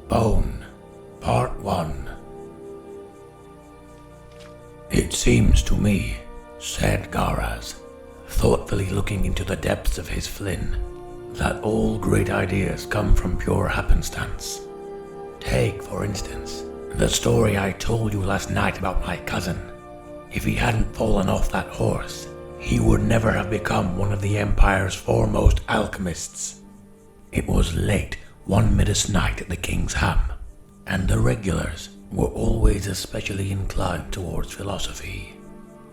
Bone, Part 1. It seems to me, said Garaz, thoughtfully looking into the depths of his flint, that all great ideas come from pure happenstance. Take, for instance, the story I told you last night about my cousin. If he hadn't fallen off that horse, he would never have become one of the Empire's foremost alchemists. It was late one midday night at the King's Ham, and the regulars were always especially inclined towards philosophy.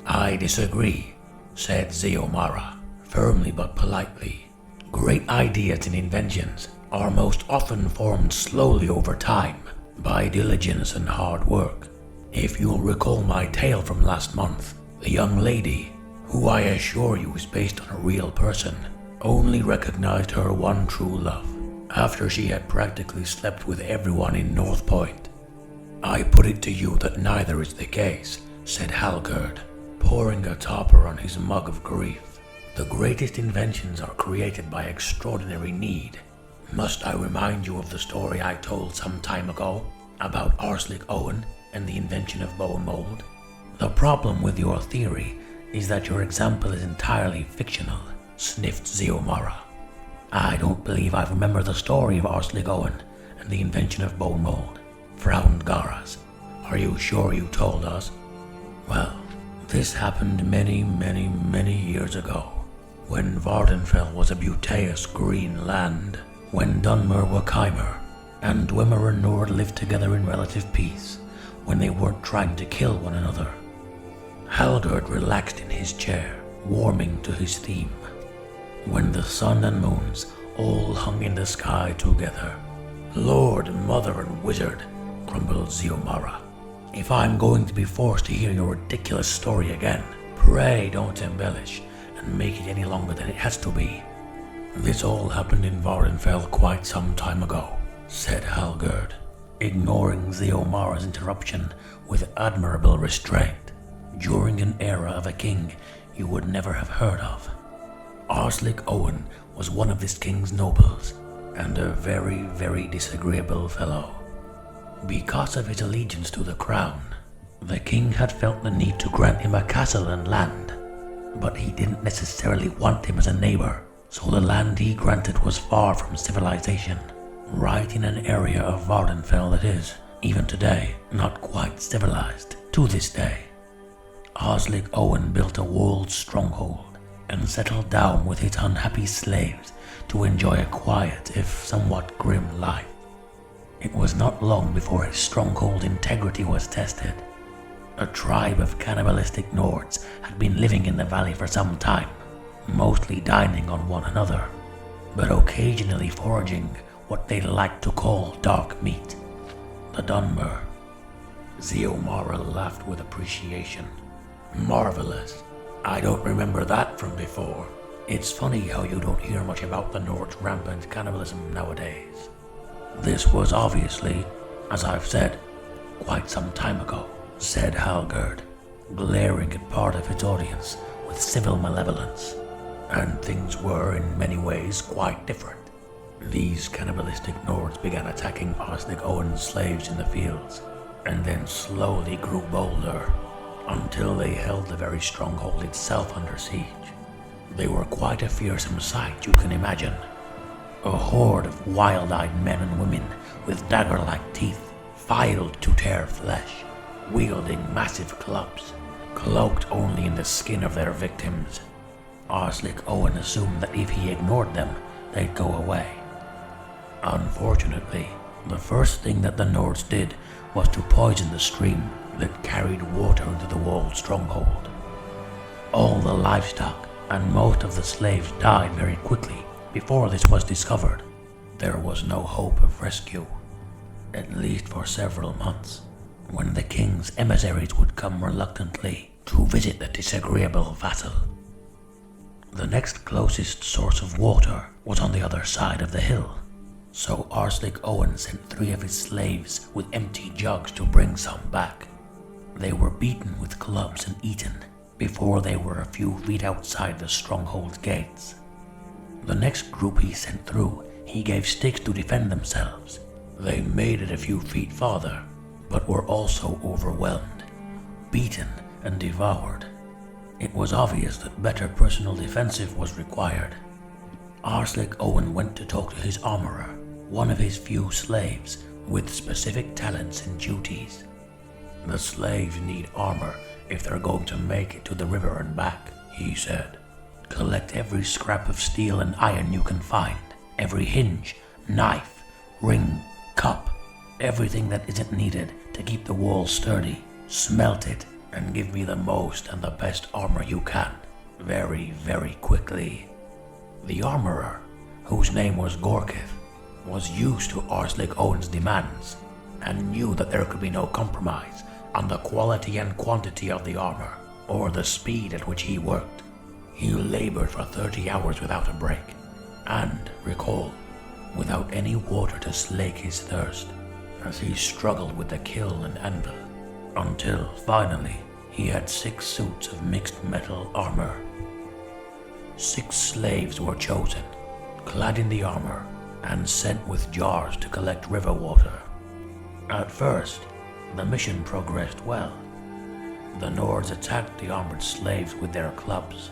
I disagree, said Ziomara, firmly but politely. Great ideas and inventions are most often formed slowly over time, by diligence and hard work. If you'll recall my tale from last month, the young lady, who I assure you is based on a real person, only recognized her one true love after she had practically slept with everyone in North Point. I put it to you that neither is the case, said Halgerd, pouring a topper on his mug of grief. The greatest inventions are created by extraordinary need. Must I remind you of the story I told some time ago about Arslic Owen and the invention of bone mold? The problem with your theory is that your example is entirely fictional, sniffed Ziomara. I don't believe I remember the story of Arslic Owen and the invention of bone mold, frowned Garaz. Are you sure you told us? Well, this happened many years ago, when Vardenfell was a beauteous green land, when Dunmer were Chimer, and Dwemer and Nord lived together in relative peace, when they weren't trying to kill one another. Halgerd relaxed in his chair, warming to his theme. When the sun and moons all hung in the sky together. Lord, mother, and wizard, grumbled Ziomara. If I'm going to be forced to hear your ridiculous story again, pray don't embellish and make it any longer than it has to be. This all happened in Vardenfell quite some time ago, said Halgerd, ignoring Ziomara's interruption with admirable restraint, during an era of a king you would never have heard of. Arslic Owen was one of this king's nobles, and a very disagreeable fellow. Because of his allegiance to the crown, the king had felt the need to grant him a castle and land, but he didn't necessarily want him as a neighbor, so the land he granted was far from civilization, right in an area of Vardenfell that is, even today, not quite civilized, to this day. Arslic Owen built a walled stronghold and settled down with his unhappy slaves to enjoy a quiet, if somewhat grim, life. It was not long before his stronghold integrity was tested. A tribe of cannibalistic Nords had been living in the valley for some time, mostly dining on one another, but occasionally foraging what they liked to call dark meat, the Dunmer. Ziomara laughed with appreciation. Marvelous. I don't remember that from before. It's funny how you don't hear much about the Nord's rampant cannibalism nowadays. This was obviously, as I've said, quite some time ago, said Halgerd, glaring at part of his audience with civil malevolence. And things were, in many ways, quite different. These cannibalistic Nords began attacking Arslic Owen's slaves in the fields, and then slowly grew bolder, until they held the very stronghold itself under siege. They were quite a fearsome sight, you can imagine. A horde of wild-eyed men and women with dagger-like teeth, filed to tear flesh, wielding massive clubs, cloaked only in the skin of their victims. Arslic Owen assumed that if he ignored them, they'd go away. Unfortunately, the first thing that the Nords did was to poison the stream that carried water into the walled stronghold. All the livestock and most of the slaves died very quickly before this was discovered. There was no hope of rescue, at least for several months, when the king's emissaries would come reluctantly to visit the disagreeable vassal. The next closest source of water was on the other side of the hill, so Arslic Owen sent 3 of his slaves with empty jugs to bring some back. They were beaten with clubs and eaten before they were a few feet outside the stronghold's gates. The next group he sent through, he gave sticks to defend themselves, They made it a few feet farther, but were also overwhelmed, beaten, and devoured. It was obvious that better personal defensive was required. Arslick Owen went to talk to his armorer, one of his few slaves with specific talents and duties. The slaves need armor if they're going to make it to the river and back, he said. Collect every scrap of steel and iron you can find, every hinge, knife, ring, cup, everything that isn't needed to keep the walls sturdy. Smelt it and give me the most and the best armor you can, very, very quickly. The armorer, whose name was Gorkith, was used to Arslick Owen's demands and knew that there could be no compromise on the quality and quantity of the armor or the speed at which he worked. He labored for 30 hours without a break and, recall, without any water to slake his thirst, as he struggled with the kiln and anvil, until, finally, he had 6 suits of mixed metal armor. 6 slaves were chosen, clad in the armor, and sent with jars to collect river water. At first, the mission progressed well. The Nords attacked the armored slaves with their clubs,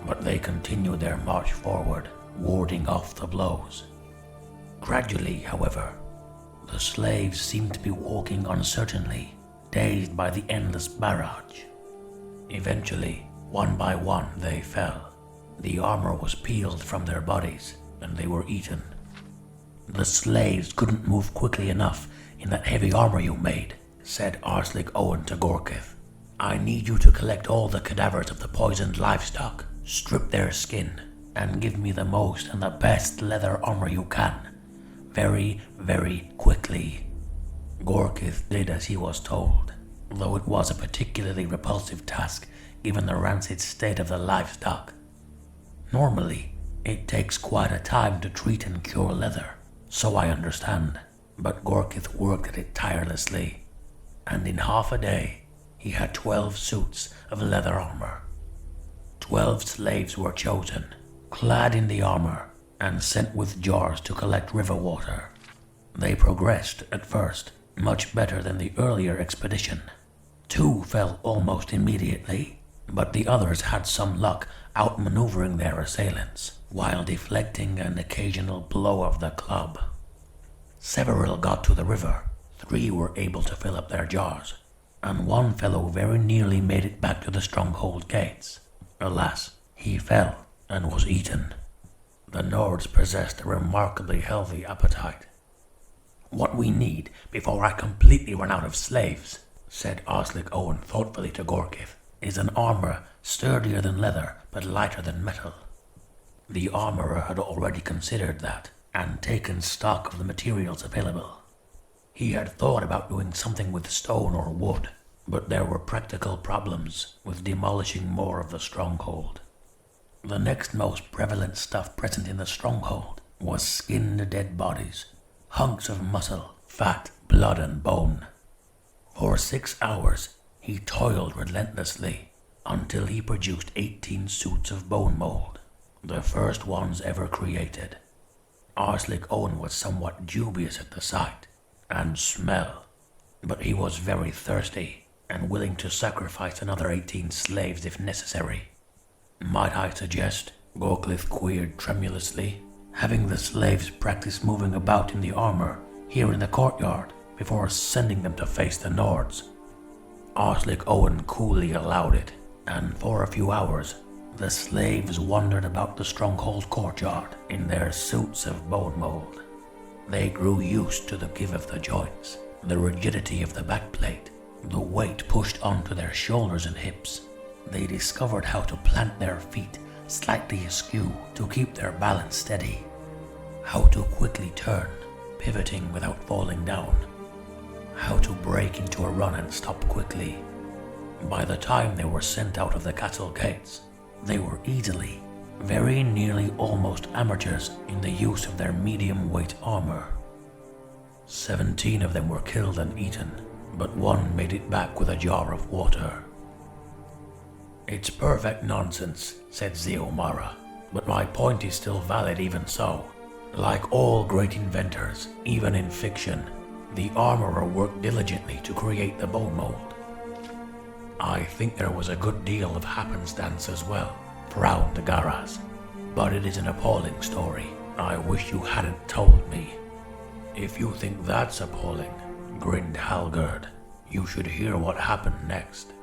but they continued their march forward, warding off the blows. Gradually, however, the slaves seemed to be walking uncertainly, dazed by the endless barrage. Eventually, one by one, they fell. The armor was peeled from their bodies, and they were eaten. The slaves couldn't move quickly enough in that heavy armor you made, said Arslick Owen to Gorkith. I need you to collect all the cadavers of the poisoned livestock, strip their skin, and give me the most and the best leather armor you can, very, very quickly. Gorkith did as he was told, though it was a particularly repulsive task given the rancid state of the livestock. Normally, it takes quite a time to treat and cure leather, so I understand, but Gorkith worked at it tirelessly, and in half a day he had 12 suits of leather armor. 12 slaves were chosen, clad in the armor, and sent with jars to collect river water. They progressed, at first, much better than the earlier expedition. 2 fell almost immediately, but the others had some luck outmaneuvering their assailants, while deflecting an occasional blow of the club. Several got to the river, 3 were able to fill up their jars, and one fellow very nearly made it back to the stronghold gates. Alas, he fell and was eaten. The Nords possessed a remarkably healthy appetite. What we need before I completely run out of slaves, said Arslick Owen thoughtfully to Gorkith, is an armor sturdier than leather but lighter than metal. The armorer had already considered that and taken stock of the materials available. He had thought about doing something with stone or wood, but there were practical problems with demolishing more of the stronghold. The next most prevalent stuff present in the stronghold was skinned dead bodies, hunks of muscle, fat, blood, and bone. For 6 hours, he toiled relentlessly until he produced 18 suits of bone mold, the first ones ever created. Arslick Owen was somewhat dubious at the sight and smell, but he was very thirsty and willing to sacrifice another 18 slaves if necessary. Might I suggest, Gorkith queried tremulously, having the slaves practice moving about in the armor here in the courtyard before sending them to face the Nords? Arslick Owen coolly allowed it, and for a few hours the slaves wandered about the stronghold courtyard in their suits of bone mold. They grew used to the give of the joints, the rigidity of the backplate, the weight pushed onto their shoulders and hips. They discovered how to plant their feet slightly askew to keep their balance steady, how to quickly turn, pivoting without falling down, how to break into a run and stop quickly. By the time they were sent out of the castle gates, they were easily, very nearly almost amateurs in the use of their medium-weight armor. 17 of them were killed and eaten, but 1 made it back with a jar of water. It's perfect nonsense, said Zeomara, but my point is still valid even so. Like all great inventors, even in fiction, the armorer worked diligently to create the bone mold. I think there was a good deal of happenstance as well, frowned Garaz. But it is an appalling story. I wish you hadn't told me. If you think that's appalling, grinned Halgerd, you should hear what happened next.